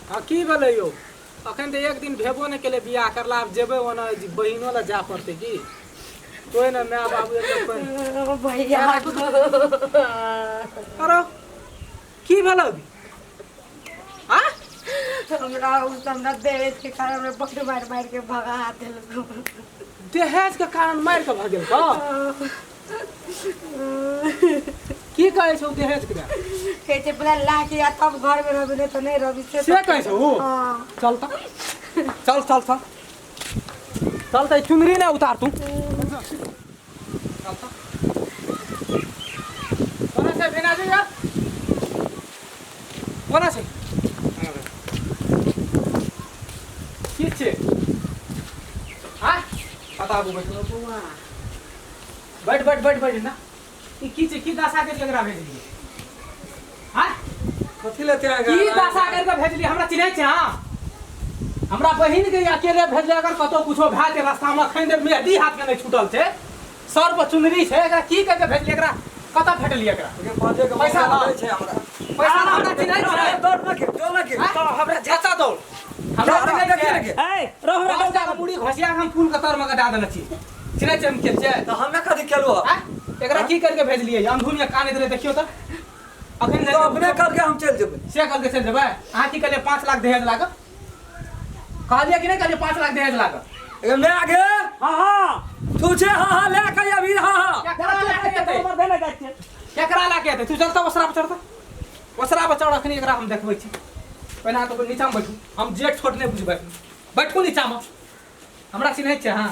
हाँ की भेलै यौ अखन तो एक दिन भेबो नहीं केले बियाह करला अब जेबे ओना बहिनो ला जा पड़ते की कोई ना माय बाबू भैया अरे की भेलै हाँ हमरा दहेज के कारण में बकरी मार के भगा देलक। दहेज के कारण मार के भगेल का की कहै छौ दहेज के कहै छै पूरा लाठी आ तब घर में रहबे तो नहीं रहबी से कहै छौ चल त चल चल चल चल त चुनरी ना उतार तू चल त कोना से भेना जे या कोना से की छे हां पता बु बैठ बैठ बैठ बैठ ना ई की छे की दासा के एकरा भेजली हां कथि ले तेरा की दासा करके भेजली हमरा चिन्है छै हां हमरा बहिन के अकेले भेजले अगर कतो कुछो भा के रास्ता में खैन दे मेहदी हाथ में नहीं छूटल छै सर पर चुनरी छै एकरा की करके भेजली एकरा कता भेटली एकरा पैसा लागै छै हमरा पैसा हमरा चिन्है छै दौड़ ना के दौड़ ना के तो हमरा झचा दौड़ हमरा चिन्है छै ए रहो रहो का मुड़ी घसिया हम फूल कतर में गडा देने छी चिन्है छै हम के छै तो हमें कथि केलु एकरा की करके भेजलिए अंधुनिया काने दे देखियो त अखन तो अपने करके हम चल जेबै से करके चल जेबै अहाँ की कहलिए 5 लाख दहेज लागत कहलिए कि नहीं कहलिए 5 लाख दहेज लागत ए ले आगे हां हां तू छे हां हां ले के अभी हां केकरा लाके उमर देले जाय छै केकरा लाके तू चलता वसरा पर चढ़ता वसरा पर चढ़ अखनी एकरा हम देखबै छी पहले तो नीचा में बैठू हम जेठ छोट नहीं बुझबै बैठू नीचा में हमरा चिन्है छै हां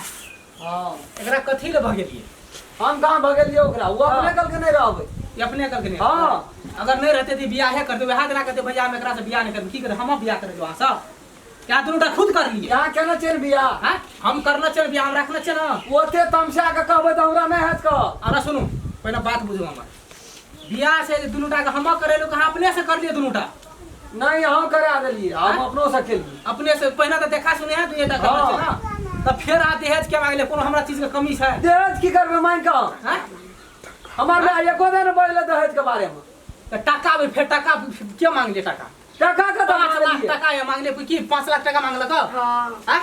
हां एकरा कथि ले भगेलिए हम कहां भगेलिए ओकरा वो अपने कल के नहीं रहबै ये अपने करके नहीं हां अगर नहीं रहते तो बियाह करते वह दिना कहते भैया हम एकरा से बियाह नहीं करब की करे हम बियाह करे जो सब क्या दुनुटा खुद कर लिए यहां केना चल बिया हैं हम करना चल बियाह हम रखना चल ना ओते तमसा के कहबै त हमरा नहीं हैत क अरे सुनु पहले बात बुझो हमर बियाह से दुनुटा के हम करेलो कहां अपने से कर लिए दुनुटा नहीं हम करा देलिए हम अपनो से केलिए अपने से पहले तो देखा सुने है तू ये करना छै ना तब फिर आ दहेज के मांगले कोनो हमरा चीज के कमी छै दहेज की करबे मान का हैं हमार में एको दिन बोले दहेज के बारे में तो टका भी फिर टका के मांगले टका टका का 5 लाख टका ये मांगले की 5 लाख टका मांगलक हां हैं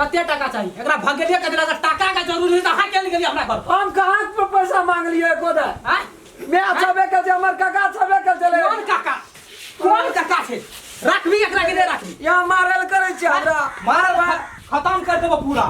कते टका चाहिए एकरा भगेलिए कते अगर टका का जरूरी त हां के गेली हमरा घर हम कहां पे पैसा मांग लिए एको दिन हैं मैं छबे के जे हमर काका छबे के चले कौन काका छे रखबी एकरा के नहीं रखबी यहां मारल करे छै हमरा मार खत्म कर देबो पूरा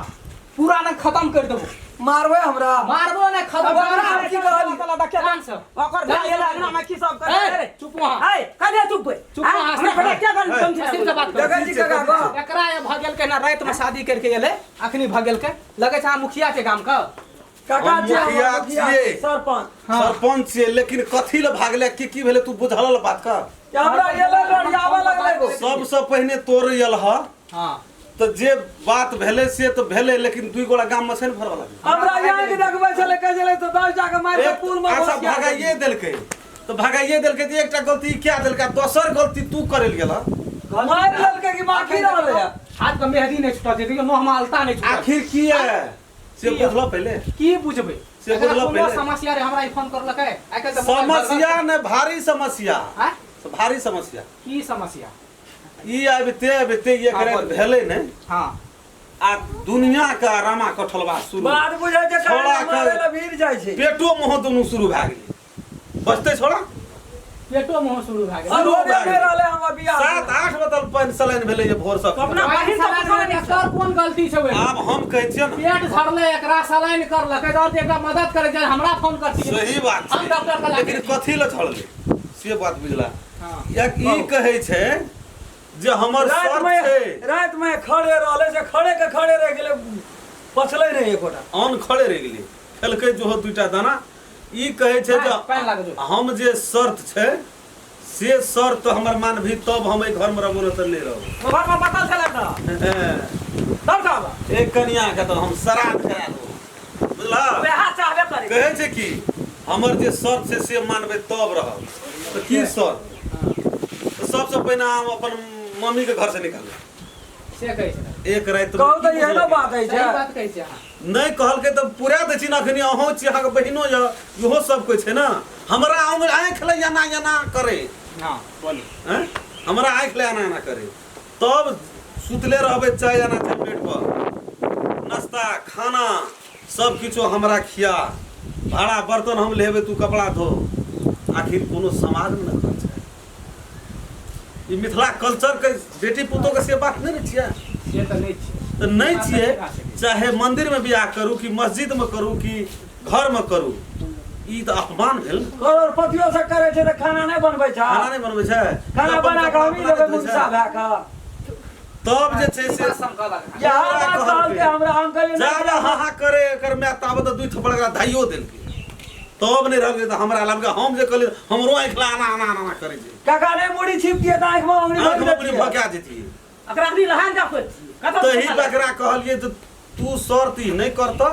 पूरा न खत्म कर देबो मारबे हमरा मारबो न खत्म हमरा की कहली तला डके डांस ओकर भाई लगना में की सब करे चुप वहां ए कने चुप चुप वहां हमरा बेटा क्या कर समझ से बात कर देखै छी काका गो एकरा ये भगेल के ना रात में शादी करके गेले अखनी भगेल के लगे छै मुखिया छै गाम का काका मुखिया छियै सरपंच सरपंच छियै लेकिन कथि ले भागले की भेले तू बुझल बात का हमरा ये लड़ियावा लगले गो सबसे पहले तोर यल ह हां तो जे बात भेले से तो भेले लेकिन दुई गोला गाम में से न भरवा लागे हमरा यहां के देखबै छले कह छले तो 10 जाके मार के पुल में अच्छा भगाइए देलकै तो भगाइए देलकै तो एकटा गलती क्या देलकै दोसर गलती तू करे गेल मार लेलकै कि माफी रहले हाथ में मेहंदी नहीं छुटा दे नो हम अलता नहीं छुटा आखिर की है से बुझलो पहले की बुझबे से बुझलो पहले समस्या रे हमरा फोन करलक है आइ के समस्या ने भारी समस्या हैं भारी समस्या की समस्या ई आबते ये करे भेले ने हां आ दुनिया का रामा कठलवा शुरू बात बुझै छै छोड़ा मारे ला भीड़ जाय छै पेटो मोह दुनु शुरू भ गेलै बचते छोड़ा पेटो मोह शुरू भ गेल शुरू भ गेल रहले हम बियाह 7-8 बोतल पानी सलाइन भेले ये भोर से अपना बहिन से कर कोन गलती छै वे आब हम कहै छियै ना पेट झड़ले एकरा सलाइन करलक और एकरा मदद करे जे हमरा फोन करती सही बात हम डॉक्टर का लेकिन कथि ल छड़ले से बात बुझला हां एक ई कहै छै जे हमर शर्त छै रात में खड़े रहले से खड़े के खड़े रह गेले पछले नहीं एकोटा अन खड़े रह गेलै खेलकै जो दुईटा दाना ई कहै छै जे हम जे शर्त छै से शर्त हमर मानभी तब हम ए घर में रहबो न त नहीं रहबो घर में पता चला ना तब का एक कन्या के तो हम श्राद्ध करा दो बुझला बियाह चाहबे करे कहै छै कि हमर जे शर्त छै से मानबै तब रहब तो की शर्त तो सबसे पहिने हम अपन मम्मी के घर से निकाल से कहै छै एक रात कहू त एहनो बात है सही बात कहै छै नहीं कहलकै त पूरा दै छी ना अखनी अहूँ छी अहाँके बहिनो य इहो सब कोइ छै ना हमरा आँख ले एना एना करे हां बोली हैं हमरा आँख ले एना एना करे तब सुतले रहबै चाय आना छै पेट पर नाश्ता खाना सब किछो हमरा खिया भाड़ा बर्तन हम लेबै तू कपड़ा धो आखिर कोनो समाज में न छै ई मिथिला कल्चर के बेटी पुतोह के से बात नहीं छियै से तो नहीं छियै तो नहीं छियै चाहे मंदिर में बियाह करू कि मस्जिद में करू कि घर में करू ई तो अपमान भेल करोड़पतियो से करे छै त खाना नहीं बनबै छै खाना नहीं बनबै छै खाना बना के हमी देबै मुंसा भए के तब जे छै से या बात कहल के हमरा हम कहलिए जाबे हा करे एकर मैं ताबत दुई थप्पड़ एकरा धाइयो देलकै तब नहीं रहलै त हमरा लगे हम जे कहलिए हमरो आँख ला आना आना आना करे छै काका ने मुड़ी छिप दिए त आँख में अंगुली आँख भर में अपनी देतिए भका जेती अकरा भी लहान जा खोज तही बकरा कहलिए त तू शर्ती नहीं करता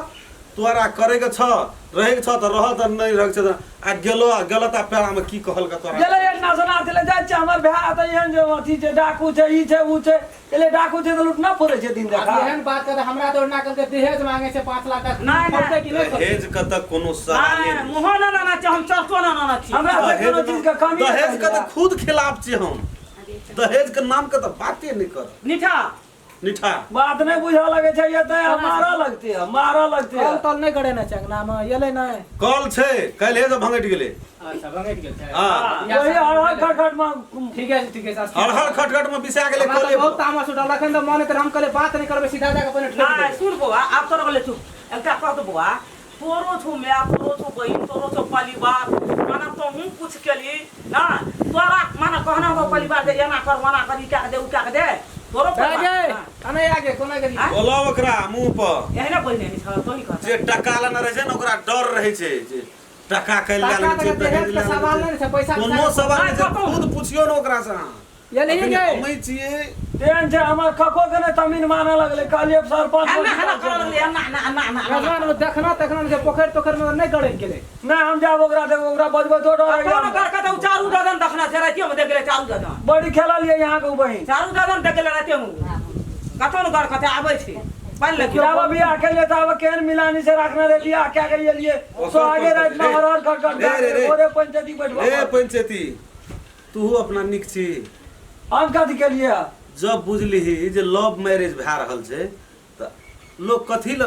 तोरा करे के छ रहे के छ त रह त नहीं रहे छ आ गेलो गलता पेड़ा में की कहल का तोरा गेले एक नासना चले जाय छै हमर भाय त एहन जे अथी छै डाकू छै ई छै ऊ छै एले डाकू छै त लूट ना पड़े छै दिन देखा एहन बात करे हमरा तो ना करके दहेज मांगे छै 5 लाख का नहीं, खोलते कि नहीं खोलते? दहेज का त कोनो सवाल नहीं नहीं मुहो ना ना छी हम चरतो ना ना छी हमरा से कोनो चीज के कमी नहीं दहेज का है। त खुद खिलाफ छी हम दहेज के नाम का त बाते नहीं कर निठा निठा बात नहीं बुझा लगे छै ये त मारा लगते है मारा लगते है कल तल नहीं करे ना चंगना में येले नहीं कल छै काल्हि तो भंगट गेले अच्छा भंगट गेल छै हाँ। वही हर खटखट में ठीक है सर हर खटखट में बिसा गेले हमरा कले तो बहुत तामस उठल रखन तो मन हम कहले बात नहीं करबे सीधा जाके अपने ठोक नहीं देबे सुन बुआ आप तो रगले चुप एकटा कह दो बुआ तोरो छु मैं तोरो छु बहिन तोरो छु परिवार माना तो हूं कुछ केली ना तोरा माना कहना हो परिवार दे एना कर मना करी क्या दे उ क्या दे तोरो आगे परिवार अने आगे कोना करी बोलो ओकरा मुंह पर एहने बहिन नहीं छ तो ही कह जे टका लेना रहे छै न ओकरा डर रहे छै जे टका कैल टका लेना छै तक दहेज के सवाल नहीं छै पैसा कोनो सवाल नहीं छै नहीं, खुद पूछियो न ओकरा से ये नहीं अपने गए कमै छियै तेन छै हमर खको के ने तमीन माने लगले कहलिए सरपंच एना हना कर ले ना ना ना ना रजवान में देखना के पोखर में नहीं गड़े गेले नहीं हम जाब ओकरा देब ओकरा बजबै तो डर कौन कर के तो चारू ददन देखना छै रातियो में देख ले चारू ददन बड़ी खेला लिए यहाँ के बहिन चारू ददन देख ले रातियो में कतन कर कते आबै छै पान ले जब बियाह के लिए तब केन मिलानी से रखने रे बियाह क्या के लिए सो आगे रात में हर खटखट रे। ओरे पंचायती ए बैठवा पंचायती तू अपना निक छी हम कथी के लिए जब बुझलिही जे लव मैरिज भए रहल छै त लोग कथी ल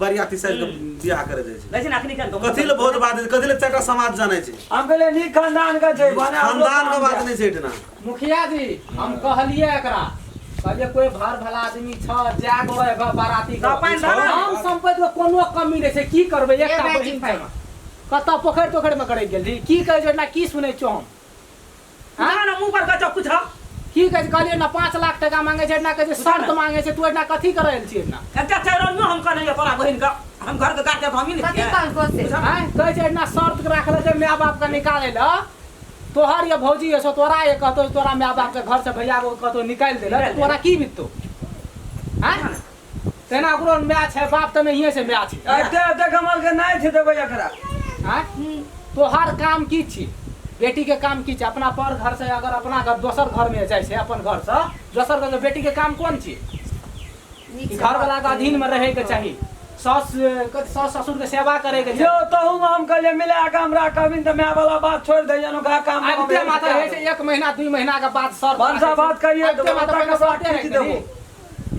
बरियाती साइड के बियाह करे जाइ छै लेकिन अखनी के कथी ल बहुत बात कथी ल चारटा समाज जानै छै हम कहले नी खानदान का छै बने हम लोग खानदान के काम बात जाए। नहीं छै इतना मुखिया जी हम कहलिए एकरा कहलिए कोई भर भला आदमी छ जाग होय बाराती तो पानि धरा। हम संपत्ति में कोनो कमी नहीं छै की करबे एकटा ए बहिन भाई, भाई कत पोखर में करे गेल रही की कहे जोना की सुनै छौ हम ना ना मुंह पर का कुछ की कहे कहलिए ना 5 लाख टका मांगे छै ना कहे शर्त मांगे छै तू ना कथी करे छियै ना एकटा चैरनियो हम कहने तोरा बहिन का हम घर के काटे हम ही नहीं कथी कहल को से हैं कहे छै ना शर्त राखले छै माय बाप का निकाले ल तोहर ये भौजी है सो तोरा ये कहतो तोरा माय बाप के घर से भैया को कहतो निकाल दे तोरा की बिततो हैं तेना ओकरो मैच है बाप त नहीं से मैच है एते कमल के नहीं थे देबै एकरा हैं तोहर काम की छी बेटी के काम की छी अपना पर घर से अगर अपना घर दोसर घर में जाय छै अपन घर से दोसर घर के बेटी के काम कोन छी घर वाला के अधीन में रहे के चाहिए सास ससुर के सेवा करे के जो तहु हम कहले मिला के हमरा कबिन त मैं वाला बात छोड़ दे जनो का काम आते माता है से 1 महीना 2 महीना के बाद सर भरसा बात करिए आते माता के बात खींच देबो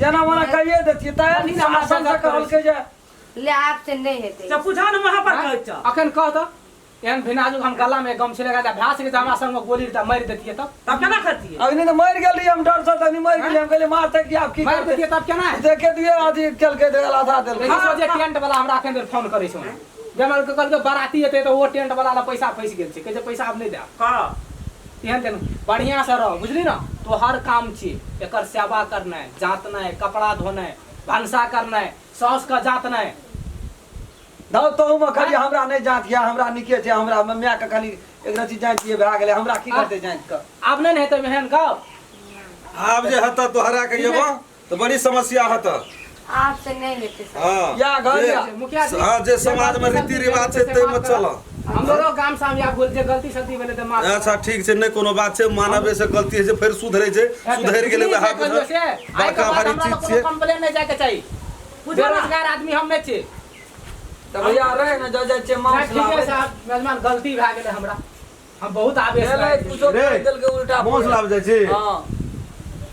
जना मना कहिए देती तैयार समासन से कहल के जे ले आप से नहीं हेते जब पूछा न वहां पर कहै छ अखन कह त एहन भिनाजू हम गला में गम छिले गाजा भ्यास के हमरा संग गोली त मार देतिए तब तब केना करती है अग्नि तो मर गेली हम डर से तनी मर गेली हम कहले मारते कि आप की मार करते देतिए तब केना देखे दिए आदि चल के देला था देल लेकिन सोचे टेंट वाला हमरा अखन देर फोन करे छै जमल के कहल के बाराती एते त वो टेंट वाला पैसा फंस गेल छै कहे पैसा अब नहीं दे का एहन तेन बढ़िया से रह बुझली ना तो हर काम छी एकर सेवा करना है जांतना है कपड़ा धोना है भंसा करना है सास का जांतना है दाउ तहु में कहिए हमरा नहीं जात या हमरा निके छै हमरा मम्मिया के कनी एक रति जांच दिए भए गेलै हमरा की करते जांच क अब नहीं हेते बहन का आब जे हत तोहरा के येबो तो बड़ी समस्या हत आप से नहीं हेते सर हां या घर जे- या मुखिया जी हाँ जे समाज में रीति रिवाज छै तै में चल हम लोग गाम साम या बोल जे गलती सलती भेले त माफ अच्छा ठीक छै नहि कोनो बात छै मानव से गलती है फिर सुधरे छै सुधर गेलै वएह बड़का बड़ी चीज छै कंप्लेन नहीं जाए के चाहिए बेरोजगार आदमी हम नहीं छी त भैया रहे न जा जाय छै मांस ठीक है लाबे साहब मेजबान गलती भए गेलै हमरा हम बहुत आवेश एलै लागल कुछो रे, देल के उल्टा मांस लाब जाइ छै हां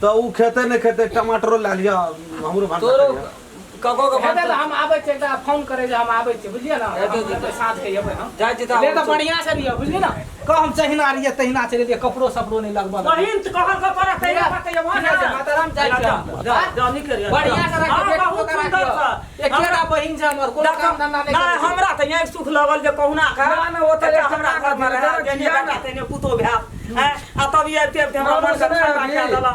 तो ऊ खेते नहीं खेते टमाटरो ला लिया हमरो भात तोरो खाइया। कको के हेबे भात तो हम आबै छै एकटा फोन करे जे हम आबै छी बुझलिए ना हेतै हम तऽ साँझ के एबै हम जाय छी ले तो बढ़िया से लियो बुझलिए ना कह हम जहिना रहिए तहिना चले दिए कपड़ो सपड़ो नहीं लगबा बहिन तो कहल का पर कहिया बात ये वहां ठीक है, माताराम जाय छी हम। जानी करिया बढ़िया से रख के बहुत बेट सुंदर करा सा एकेटा बहिन छै हमर कोनो काम धंधा नहीं ना करै छै। हमरा त यहाँ सुख लगल जे कहुना का ना, ना, वो तो एकटा एक हमरा हमरा घर में घर रहा में जेने जिया बेटा ना। तेने पुतो भ्या हैं आ तब ये ते हमरा मन से खाता क्या दला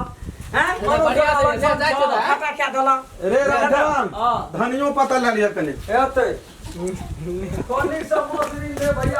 हैं बढ़िया से ले जाय छै ना। खाता क्या दला रे राजन हां धनियो पता ला लिया कने हेतै कोनी सब मौसरी ले भैया